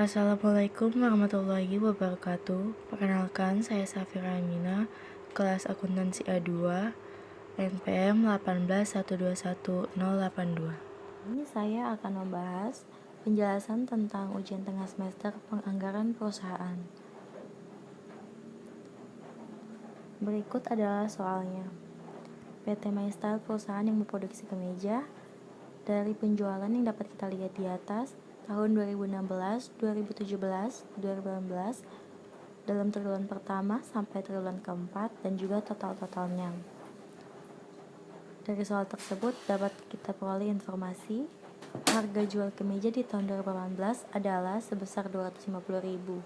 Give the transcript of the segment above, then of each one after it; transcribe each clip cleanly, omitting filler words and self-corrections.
Assalamualaikum warahmatullahi wabarakatuh. Perkenalkan, saya Safira Amina, kelas akuntansi A2, NPM 181211082. Ini saya akan membahas penjelasan tentang ujian tengah semester penganggaran perusahaan. Berikut adalah soalnya. PT MyStyle perusahaan yang memproduksi kemeja. Dari penjualan yang dapat kita lihat di atas, tahun 2016, 2017, 2018, dalam triwulan pertama sampai triwulan keempat, dan juga total-totalnya. Dari soal tersebut dapat kita peroleh informasi harga jual kemeja di tahun 2018 adalah sebesar 250.000.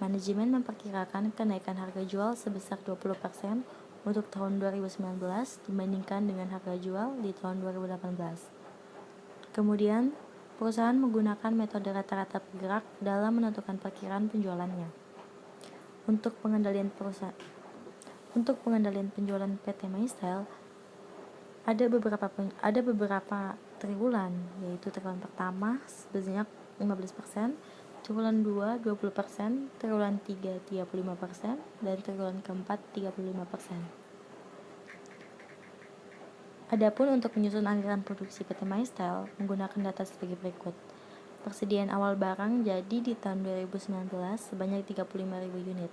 Manajemen memperkirakan kenaikan harga jual sebesar 20% untuk tahun 2019 dibandingkan dengan harga jual di tahun 2018. Kemudian, perusahaan menggunakan metode rata-rata bergerak dalam menentukan perkiraan penjualannya. Untuk pengendalian penjualan PT MyStyle ada beberapa triwulan, yaitu triwulan pertama sebanyak 15%, triwulan 2 20%, triwulan 3 35%, dan triwulan keempat 35%. Adapun untuk menyusun anggaran produksi PT MyStyle menggunakan data sebagai berikut. Persediaan awal barang jadi di tahun 2019 sebanyak 35.000 unit.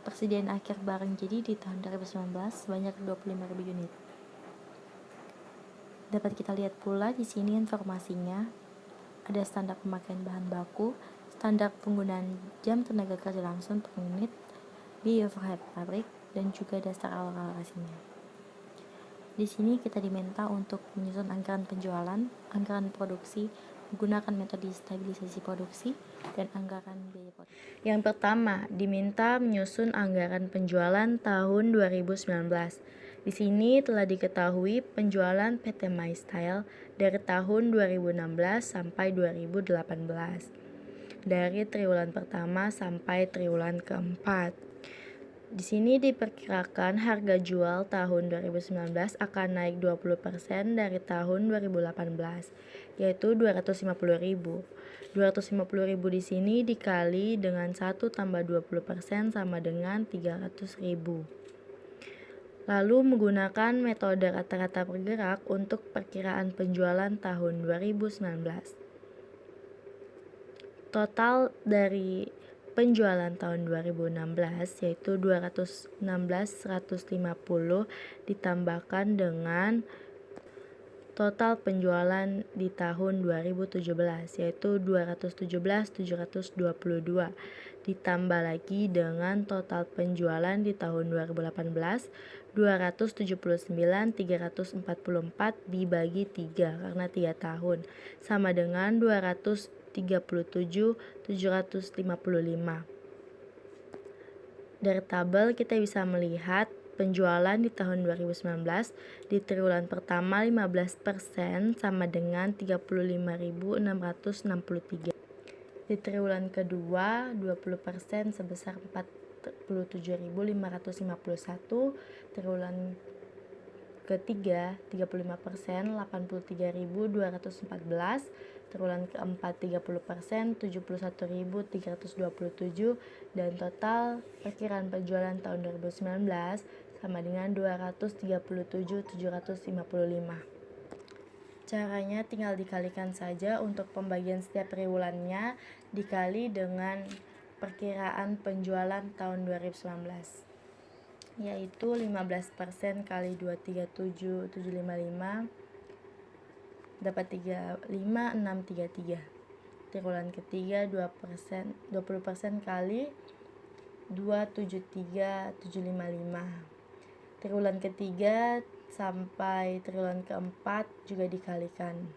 Persediaan akhir barang jadi di tahun 2019 sebanyak 25.000 unit. Dapat kita lihat pula di sini informasinya. Ada standar pemakaian bahan baku, standar penggunaan jam tenaga kerja langsung per unit, biaya overhead pabrik, dan juga dasar alokasinya. Di sini kita diminta untuk menyusun anggaran penjualan, anggaran produksi, menggunakan metode stabilisasi produksi, dan anggaran biaya produksi. Yang pertama, diminta menyusun anggaran penjualan tahun 2019. Di sini telah diketahui penjualan PT MyStyle dari tahun 2016 sampai 2018. Dari triwulan pertama sampai triwulan keempat. Di sini diperkirakan harga jual tahun 2019 akan naik 20% dari tahun 2018, yaitu 250.000. 250.000 di sini dikali dengan 1 tambah 20% sama dengan 300.000. Lalu menggunakan metode rata-rata bergerak untuk perkiraan penjualan tahun 2019. Total dari penjualan tahun 2016 yaitu 216.150 ditambahkan dengan total penjualan di tahun 2017 yaitu 217.722 ditambah lagi dengan total penjualan di tahun 2018 279.344 dibagi 3 karena 3 tahun sama dengan 237.755. Dari tabel kita bisa melihat penjualan di tahun 2019 di triwulan pertama 15% sama dengan 35.663. Di triwulan kedua 20% sebesar 47.551. Triwulan ketiga 35% 83.214. Triwulan keempat 30% 71.327 dan total perkiraan penjualan tahun 2019 sama dengan 237.755. Caranya tinggal dikalikan saja untuk pembagian setiap triwulannya dikali dengan perkiraan penjualan tahun 2019, yaitu 15% kali 237.755 dapat 35.633. Triwulan ketiga 20% kali 273.755. Triwulan ketiga sampai triwulan keempat juga dikalikan.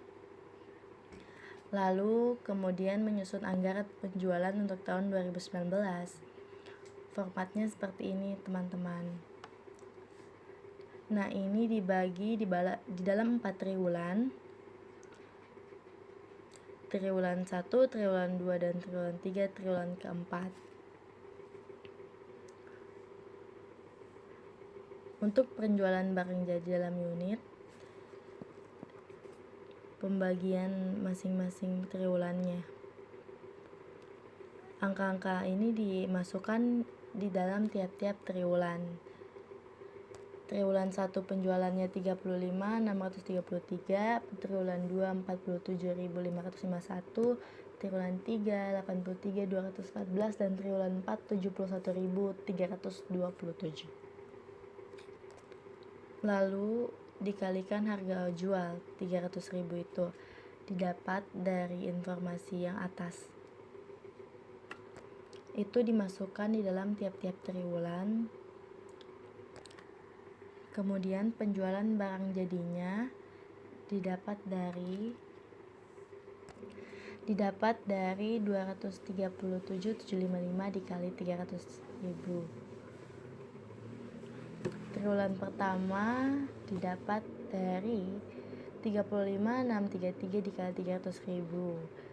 Lalu kemudian menyusun anggaran penjualan untuk tahun 2019. Formatnya seperti ini teman-teman. Nah, ini dibagi di dalam 4 triwulan. Triwulan 1, triwulan 2, dan triwulan 3, triwulan keempat. Untuk penjualan barang jadi dalam unit, pembagian masing-masing triwulannya. Angka-angka ini dimasukkan di dalam tiap-tiap triwulan. Triwulan 1 penjualannya 35.633, triwulan 2 47.551, triwulan 3 83.214, dan triwulan 4 71.327. Lalu dikalikan harga jual 300.000 itu didapat dari informasi yang atas. Itu dimasukkan di dalam tiap-tiap triwulan. Kemudian penjualan barang jadinya didapat dari 237.755 dikali 300.000. Triwulan pertama didapat dari 35.633 dikali 300.000.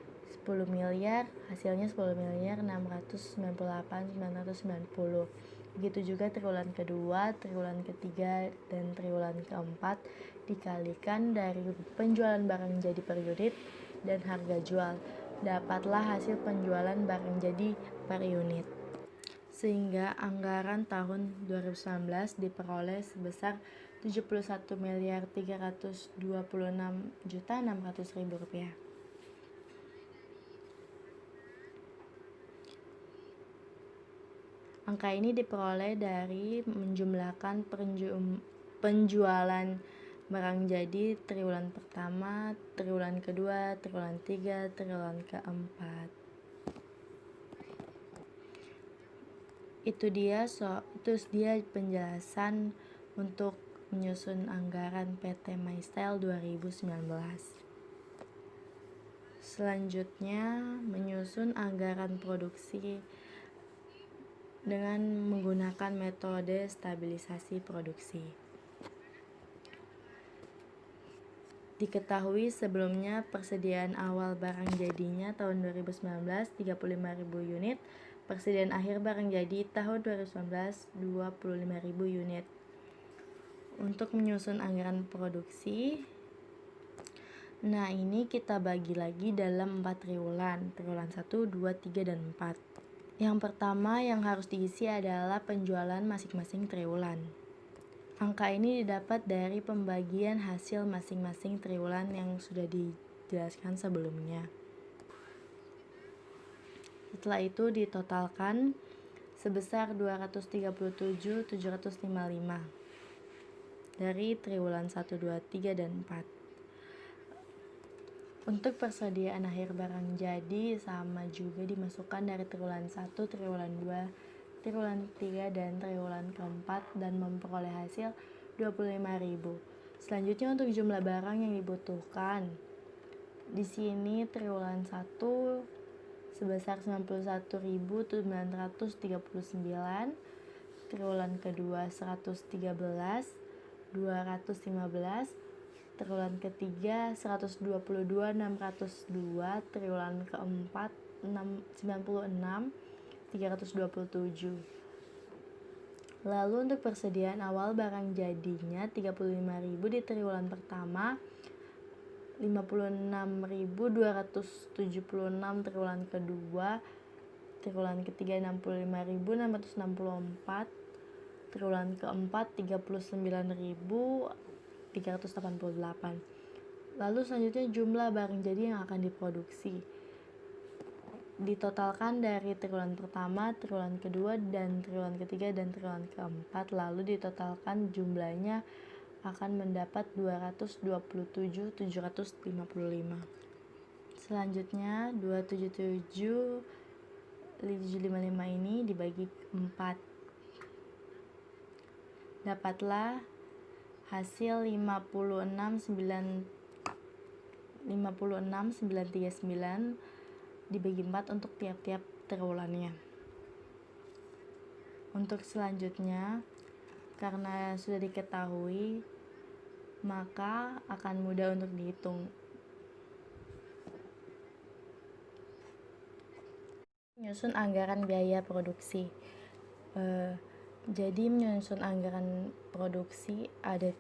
10 miliar, hasilnya 10.698.990. Begitu juga triwulan kedua, triwulan ketiga, dan triwulan keempat dikalikan dari penjualan barang jadi per unit dan harga jual. Dapatlah hasil penjualan barang jadi per unit. Sehingga anggaran tahun 2019 diperoleh sebesar Rp71.326.600.000. Angka ini diperoleh dari menjumlahkan penjualan barang jadi triwulan pertama, triwulan kedua, triwulan 3, triwulan keempat. Itu dia penjelasan untuk menyusun anggaran PT MyStyle 2019. Selanjutnya, menyusun anggaran produksi dengan menggunakan metode stabilisasi produksi. Diketahui sebelumnya persediaan awal barang jadinya tahun 2019 35.000 unit, persediaan akhir barang jadi tahun 2019 25.000 unit. Untuk menyusun anggaran produksi, nah ini kita bagi lagi dalam 4 triwulan, triwulan 1, 2, 3, dan 4. Yang pertama yang harus diisi adalah penjualan masing-masing triwulan. Angka ini didapat dari pembagian hasil masing-masing triwulan yang sudah dijelaskan sebelumnya. Setelah itu ditotalkan sebesar 237.755 dari triwulan 1, 2, 3, dan 4. Untuk persediaan akhir barang jadi sama juga dimasukkan dari triwulan 1, triwulan 2, triwulan 3, dan triwulan keempat dan memperoleh hasil 25.000. Selanjutnya untuk jumlah barang yang dibutuhkan. Di sini triwulan 1 sebesar 91.939, triwulan kedua 113.215, triwulan ketiga 122.602, triwulan keempat 96.327. Lalu untuk persediaan awal barang jadinya 35.000 di triwulan pertama, 56.276 triwulan kedua, triwulan ketiga 65.664, triwulan keempat 39.388. Lalu selanjutnya jumlah barang jadi yang akan diproduksi ditotalkan dari triwulan pertama, triwulan kedua, dan triwulan ketiga, dan triwulan keempat. Lalu ditotalkan jumlahnya akan mendapat 227.755. Selanjutnya 277.755 ini dibagi 4. Dapatlah hasil 56.939 dibagi 4 untuk tiap-tiap triwulannya. Untuk selanjutnya, karena sudah diketahui, maka akan mudah untuk dihitung. Menyusun anggaran biaya produksi. Jadi menyusun anggaran produksi ada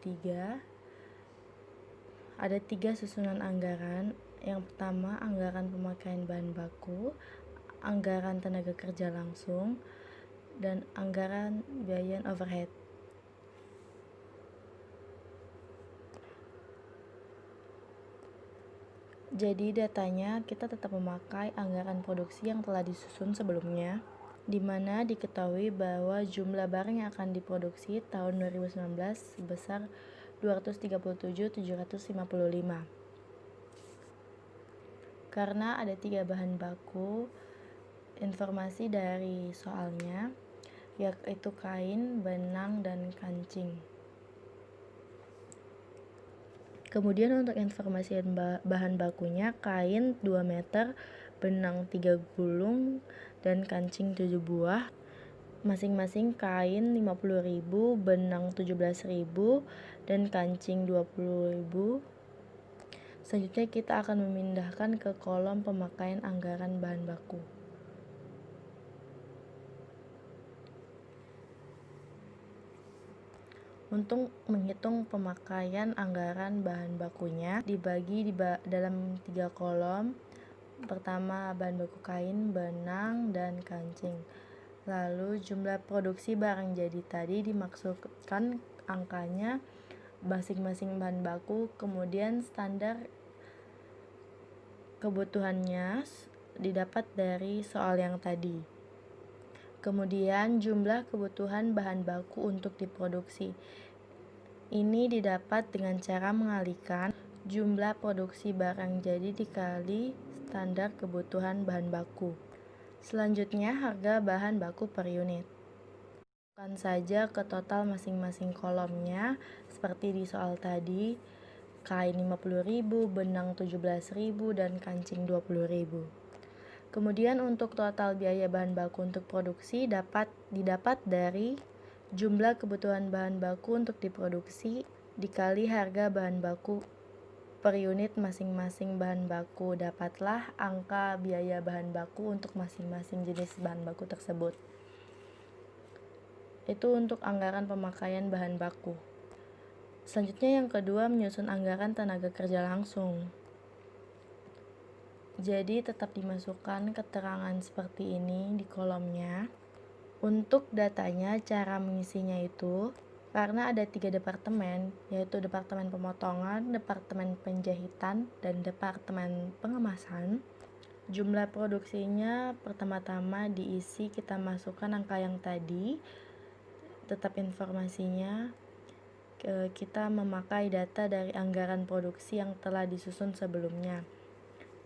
tiga susunan anggaran. Yang pertama, anggaran pemakaian bahan baku, anggaran tenaga kerja langsung, dan anggaran biaya overhead. Jadi datanya kita tetap memakai anggaran produksi yang telah disusun sebelumnya, di mana diketahui bahwa jumlah barang yang akan diproduksi tahun 2019 sebesar 237.755. Karena ada 3 bahan baku, informasi dari soalnya yaitu kain, benang, dan kancing. Kemudian untuk informasi bahan bakunya, kain 2 meter, benang 3 gulung, dan kancing 7 buah. Masing-masing kain 50.000, benang 17.000, dan kancing 20.000. Selanjutnya kita akan memindahkan ke kolom pemakaian anggaran bahan baku. Untuk menghitung pemakaian anggaran bahan bakunya dibagi dalam 3 kolom. Pertama, bahan baku kain, benang, dan kancing. Lalu jumlah produksi barang jadi tadi dimaksudkan angkanya masing-masing bahan baku, kemudian standar kebutuhannya didapat dari soal yang tadi. Kemudian jumlah kebutuhan bahan baku untuk diproduksi. Ini didapat dengan cara mengalihkan jumlah produksi barang jadi dikali standar kebutuhan bahan baku. Selanjutnya harga bahan baku per unit. Masukkan saja ke total masing-masing kolomnya seperti di soal tadi, kain 50.000, benang 17.000, dan kancing 20.000. Kemudian untuk total biaya bahan baku untuk produksi didapat dari jumlah kebutuhan bahan baku untuk diproduksi dikali harga bahan baku per unit masing-masing bahan baku. Dapatlah angka biaya bahan baku untuk masing-masing jenis bahan baku tersebut. Itu untuk anggaran pemakaian bahan baku. Selanjutnya yang kedua, menyusun anggaran tenaga kerja langsung. Jadi tetap dimasukkan keterangan seperti ini di kolomnya. Untuk datanya, cara mengisinya itu karena ada 3 departemen, yaitu departemen pemotongan, departemen penjahitan, dan departemen pengemasan. Jumlah produksinya pertama-tama diisi, kita masukkan angka yang tadi. Tetap informasinya kita memakai data dari anggaran produksi yang telah disusun sebelumnya,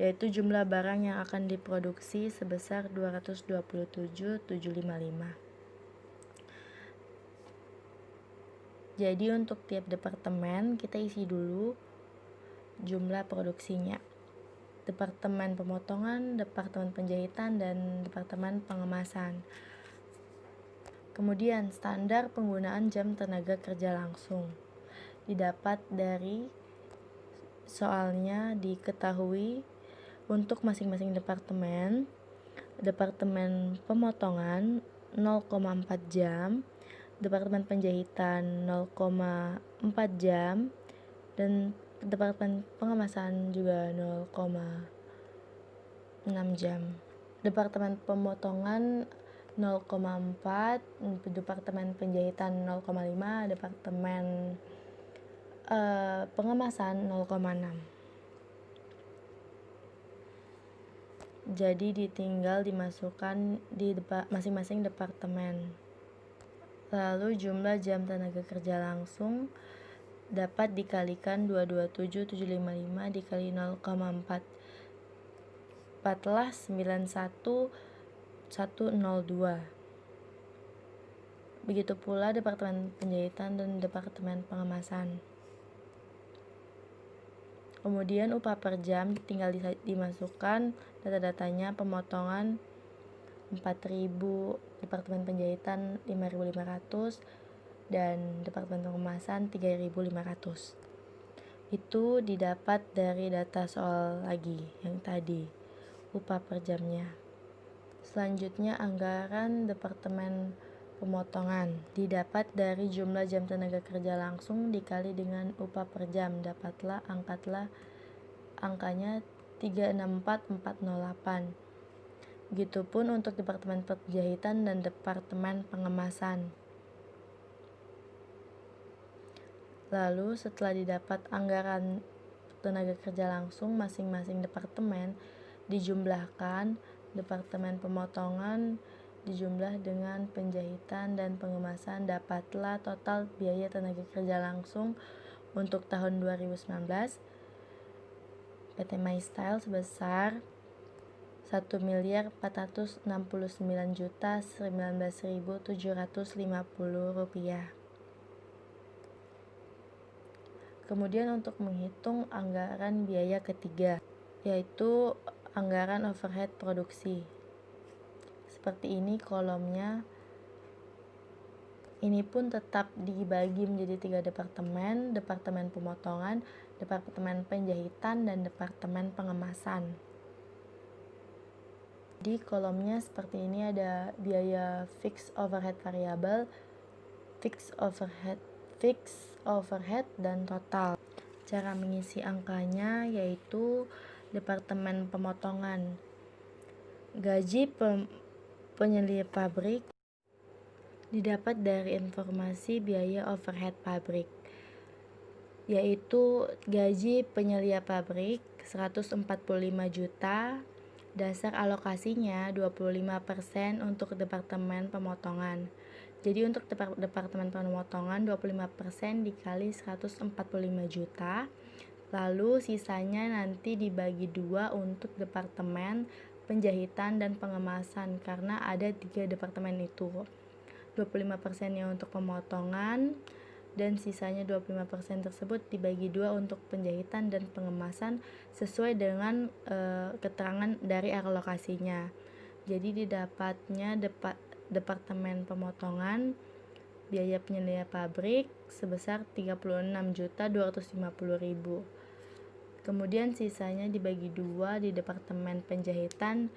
yaitu jumlah barang yang akan diproduksi sebesar 227.755. Jadi untuk tiap departemen kita isi dulu jumlah produksinya. Departemen pemotongan, departemen penjahitan, dan departemen pengemasan. Kemudian standar penggunaan jam tenaga kerja langsung didapat dari soalnya. Diketahui untuk masing-masing departemen. Departemen pemotongan 0,4 jam, departemen penjahitan 0,4 jam, dan departemen pengemasan juga 0,6 jam. Departemen pemotongan 0,4, departemen penjahitan 0,5, departemen pengemasan 0,6. Jadi ditinggal dimasukkan di masing-masing departemen. Lalu jumlah jam tenaga kerja langsung dapat dikalikan 227.755 dikali 0,4. Dapatlah 91.102. Begitu pula departemen penjahitan dan departemen pengemasan. Kemudian upah per jam tinggal dimasukkan data-datanya. Pemotongan 4.000, departemen penjahitan 5.500, dan departemen pengemasan 3.500. Itu didapat dari data soal lagi yang tadi, upah per jamnya. Selanjutnya anggaran departemen pemotongan didapat dari jumlah jam tenaga kerja langsung dikali dengan upah per jam. Dapatlah angkanya 364.408. Begitupun untuk Departemen Penjahitan dan Departemen Pengemasan. Lalu setelah didapat anggaran tenaga kerja langsung masing-masing departemen dijumlahkan, Departemen Pemotongan dijumlah dengan penjahitan dan pengemasan, dapatlah total biaya tenaga kerja langsung untuk tahun 2019 PT MyStyle sebesar Rp1.469.019.750. Kemudian untuk menghitung anggaran biaya ketiga, yaitu anggaran overhead produksi. Seperti ini kolomnya. Ini pun tetap dibagi menjadi 3 departemen, Departemen Pemotongan, Departemen Penjahitan, dan Departemen Pengemasan. Di kolomnya seperti ini ada biaya fixed overhead variabel, fixed overhead, dan total. Cara mengisi angkanya yaitu Departemen Pemotongan, gaji penyelia pabrik didapat dari informasi biaya overhead pabrik, yaitu gaji penyelia pabrik 145 juta, dasar alokasinya 25% untuk Departemen Pemotongan. Jadi untuk Departemen Pemotongan 25% dikali 145 juta. Lalu sisanya nanti dibagi 2 untuk Departemen Penjahitan dan Pengemasan, karena ada 3 departemen itu. 25%-nya untuk pemotongan, dan sisanya 25% tersebut dibagi 2 untuk penjahitan dan pengemasan sesuai dengan keterangan dari alokasinya. Jadi didapatnya Departemen Pemotongan biaya penyelia pabrik sebesar 36.250.000. Kemudian sisanya dibagi 2 di Departemen Penjahitan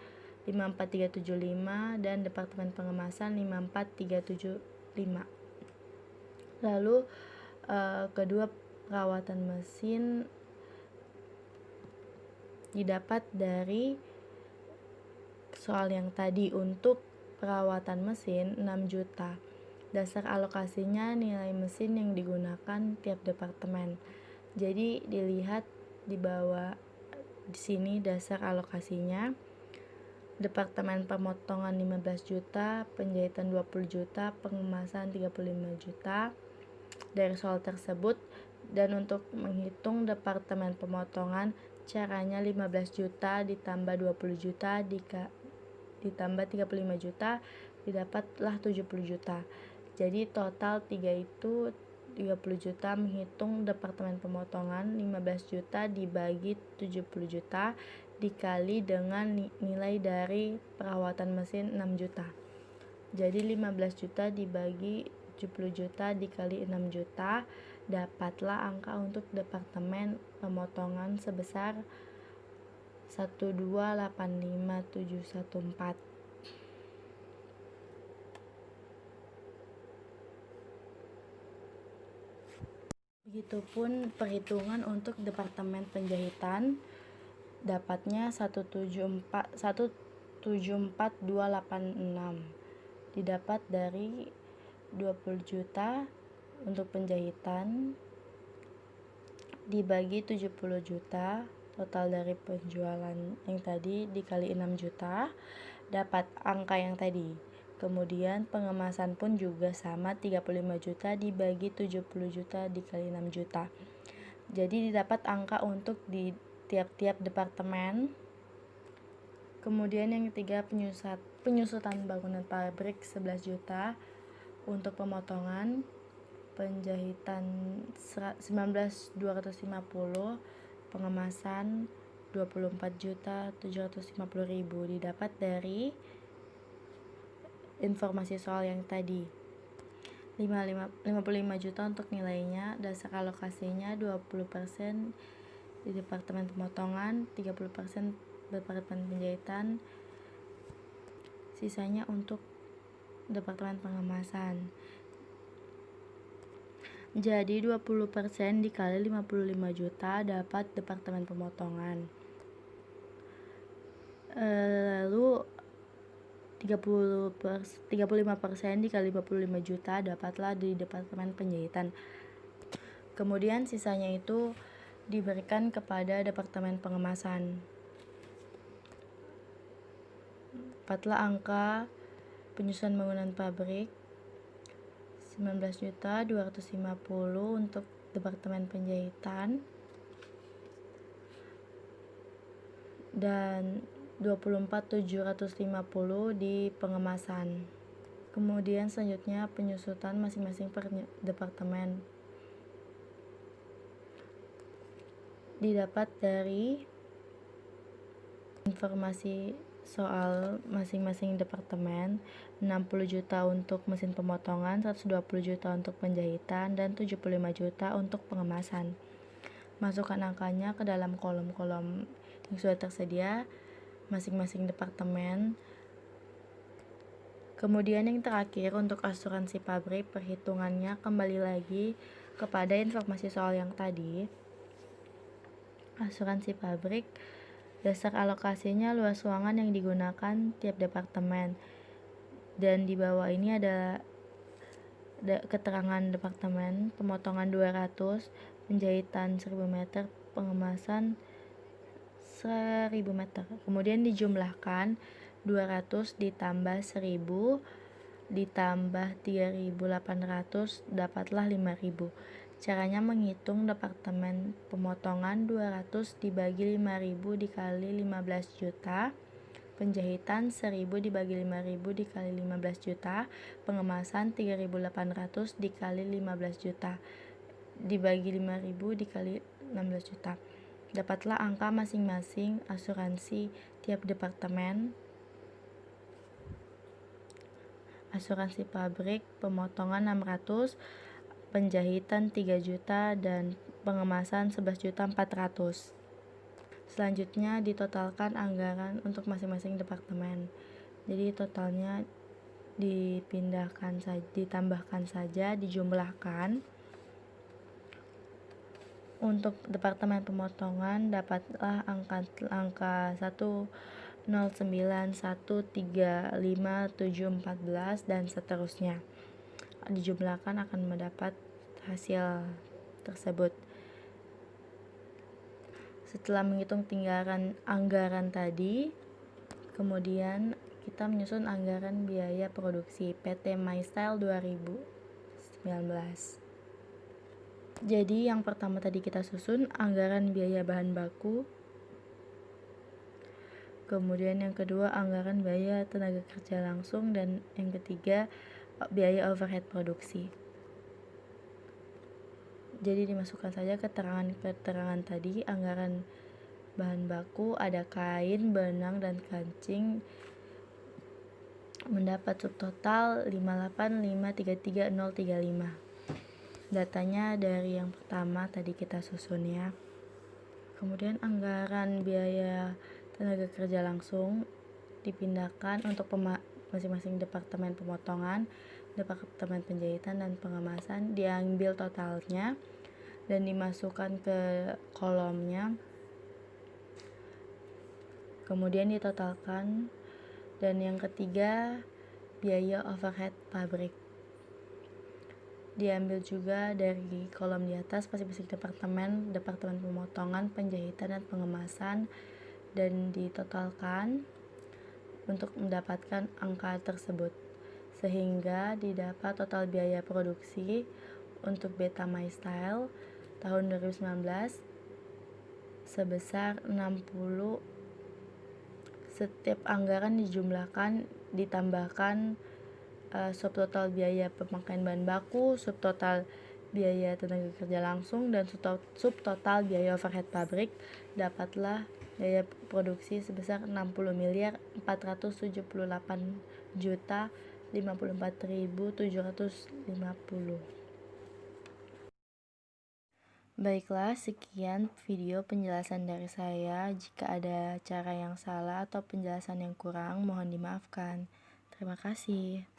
54375 dan Departemen Pengemasan 54375. Lalu kedua perawatan mesin didapat dari soal yang tadi. Untuk perawatan mesin 6 juta. Dasar alokasinya nilai mesin yang digunakan tiap departemen. Jadi dilihat di bawah di sini dasar alokasinya. Departemen Pemotongan 15 juta, Penjahitan 20 juta, Pengemasan 35 juta. Dari soal tersebut, dan untuk menghitung Departemen Pemotongan, caranya 15 juta ditambah 20 juta ditambah 35 juta didapatlah 70 juta. Jadi total 3 itu 30 juta. Menghitung Departemen Pemotongan 15 juta dibagi 70 juta dikali dengan nilai dari perawatan mesin 6 juta. Jadi 15 juta dibagi 70 juta dikali 6 juta, dapatlah angka untuk Departemen Pemotongan sebesar 1285714. Begitupun perhitungan untuk Departemen Penjahitan, dapatnya 174.286, didapat dari 20 juta untuk penjahitan dibagi 70 juta, total dari penjualan yang tadi dikali 6 juta, dapat angka yang tadi. Kemudian pengemasan pun juga sama, 35 juta dibagi 70 juta dikali 6 juta. Jadi didapat angka untuk di tiap-tiap departemen. Kemudian yang ketiga, penyusutan bangunan pabrik 11 juta untuk pemotongan, penjahitan 19.250, pengemasan 24.750.000, didapat dari informasi soal yang tadi. 55 juta untuk nilainya, dasar alokasinya 20% di Departemen Pemotongan, 30% Departemen Penjahitan, sisanya untuk Departemen Pengemasan. Jadi 20% dikali 55 juta dapat Departemen Pemotongan. Lalu 35% dikali 55 juta dapatlah di departemen penjahitan. Kemudian sisanya itu diberikan kepada departemen pengemasan. Dapatlah angka penyusunan bangunan pabrik 19.250 untuk departemen penjahitan dan 24.750 di pengemasan. Kemudian selanjutnya penyusutan masing-masing per departemen didapat dari informasi soal masing-masing departemen. 60 juta untuk mesin pemotongan, 120 juta untuk penjahitan, dan 75 juta untuk pengemasan. Masukkan angkanya ke dalam kolom-kolom yang sudah tersedia masing-masing departemen. Kemudian yang terakhir untuk asuransi pabrik, perhitungannya kembali lagi kepada informasi soal yang tadi. Asuransi pabrik, dasar alokasinya luas ruangan yang digunakan tiap departemen, dan di bawah ini ada keterangan departemen. Pemotongan 200, penjahitan 1000 meter, pengemasan 1000 meter. Kemudian dijumlahkan 200 ditambah 1000 ditambah 3.800 dapatlah 5.000. Caranya menghitung departemen pemotongan 200 dibagi 5.000 dikali 15 juta, penjahitan 1.000 dibagi 5.000 dikali 15 juta, pengemasan 3.800 dikali 15 juta dibagi 5.000 dikali 16 juta. Dapatlah angka masing-masing asuransi tiap departemen. Asuransi pabrik pemotongan 600, penjahitan 3 juta, dan pengemasan 11.400.000. Selanjutnya ditotalkan anggaran untuk masing-masing departemen. Jadi totalnya ditambahkan saja, dijumlahkan. Untuk departemen pemotongan dapatlah angka 109135714 dan seterusnya. Dijumlahkan akan mendapat hasil tersebut. Setelah menghitung tinggalan anggaran tadi, kemudian kita menyusun anggaran biaya produksi PT MyStyle 2019. Jadi yang pertama tadi kita susun anggaran biaya bahan baku. Kemudian yang kedua anggaran biaya tenaga kerja langsung, dan yang ketiga biaya overhead produksi. Jadi dimasukkan saja keterangan tadi. Anggaran bahan baku ada kain, benang, dan kancing, mendapat subtotal 58533035. Datanya dari yang pertama tadi kita susun ya. Kemudian anggaran biaya tenaga kerja langsung dipindahkan untuk masing-masing departemen pemotongan, departemen penjahitan, dan pengemasan. Diambil totalnya dan dimasukkan ke kolomnya, kemudian ditotalkan. Dan yang ketiga biaya overhead pabrik diambil juga dari kolom di atas masing-masing departemen pemotongan, penjahitan, dan pengemasan, dan ditotalkan untuk mendapatkan angka tersebut, sehingga didapat total biaya produksi untuk Beta MyStyle tahun 2019 sebesar 60. Setiap anggaran dijumlahkan, ditambahkan subtotal biaya pemakaian bahan baku, subtotal biaya tenaga kerja langsung, dan subtotal biaya overhead pabrik, dapatlah biaya produksi sebesar 60.478.054.750. Baiklah, sekian video penjelasan dari saya. Jika ada cara yang salah atau penjelasan yang kurang, mohon dimaafkan. Terima kasih.